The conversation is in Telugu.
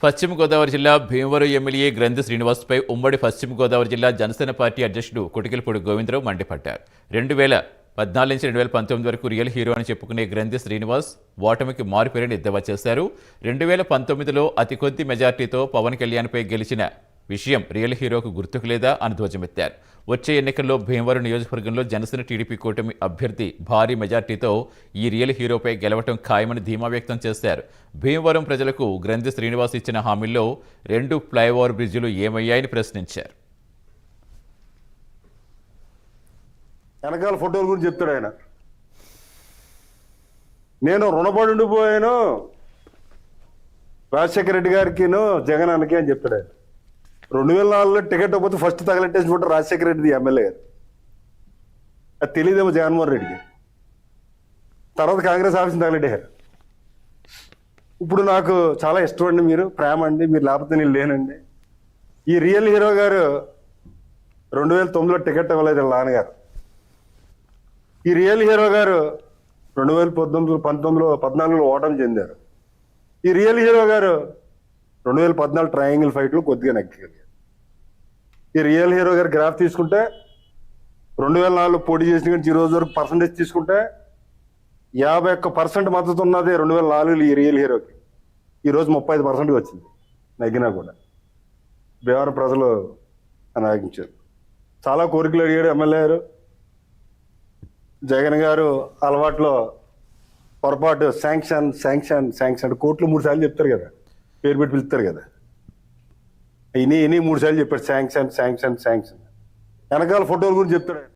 పశ్చిమ గోదావరి జిల్లా భీమవరం ఎమ్మెల్యే గ్రంథి శ్రీనివాస్పై ఉమ్మడి పశ్చిమ గోదావరి జిల్లా జనసేన పార్టీ అధ్యక్షుడు కొటికలపూడి గోవిందరావు మండిపడ్డారు. 2014 నుంచి 2019 వరకు రియల్ హీరో అని చెప్పుకునే గ్రంథి శ్రీనివాస్ ఓటమికి మారుపేరని ఎద్దేవా చేశారు. 2019లో అతి కొద్ది మెజార్టీతో పవన్ కళ్యాణ్పై గెలిచిన విషయం రియల్ హీరోకు గుర్తుకు లేదా అని ధ్వజమెత్తారు. వచ్చే ఎన్నికల్లో భీమవరం నియోజకవర్గంలో జనసేన టీడీపీ కూటమి అభ్యర్థి భారీ మెజార్టీతో ఈ రియల్ హీరోపై గెలవటం ఖాయమని ధీమా వ్యక్తం చేశారు. భీమవరం ప్రజలకు గ్రంథి శ్రీనివాస్ ఇచ్చిన హామీల్లో 2 ఫ్లైఓవర్ బ్రిడ్జిలు ఏమయ్యాయని ప్రశ్నించారు. వెనకాల ఫోటోల గురించి చెప్తాడు ఆయన. నేను రుణపడి ఉండిపోయాను రాజశేఖర రెడ్డి గారికిను జగన్ అన్నకి అని చెప్తాడు ఆయన. 2004లో టికెట్ అవ్వకపోతే ఫస్ట్ తగలెట్టేసి ఫోటో రాజశేఖర రెడ్డి ఎమ్మెల్యే గారు. అది తెలియదేమో జగన్మోహన్ రెడ్డికి. తర్వాత కాంగ్రెస్ ఆఫీస్ని తగలెట్టారు. ఇప్పుడు నాకు చాలా ఇష్టం అండి, మీరు ప్రేమ అండి, మీరు లేకపోతే నేను లేనండి. ఈ రియల్ హీరో గారు 2009లో టికెట్ ఇవ్వలేదు వాళ్ళ నాన్నగారు. ఈ రియల్ హీరో గారు 2014లో ఓటమి చెందారు. ఈ రియల్ హీరో గారు 2014 ట్రయాంగిల్ ఫైట్లో కొద్దిగా నెగ్గలిగారు. ఈ రియల్ హీరో గారు గ్రాఫ్ తీసుకుంటే 2004లో పోటీ చేసిన కానీ ఈ రోజు వరకు పర్సంటేజ్ తీసుకుంటే 51% మద్దతు ఉన్నది 2004లో ఈ రియల్ హీరోకి. ఈరోజు 35% వచ్చింది నగ్గినా కూడా. బీహార్ ప్రజలు అనాగించారు. చాలా కోరికలు అడిగాడు ఎమ్మెల్యే గారు. జగన్ గారు అలవాట్లో పొరపాటు శాంక్షన్ శాంక్షన్ శాంక్షన్ కోట్లు 3 సార్లు చెప్తారు కదా, పేరు పెట్టి పిలుస్తారు కదా. ఇని 3 సార్లు చెప్పారు శాంక్షన్ శాంక్షన్ శాంక్షన్. వెనకాల ఫోటోల గురించి చెప్తాడు.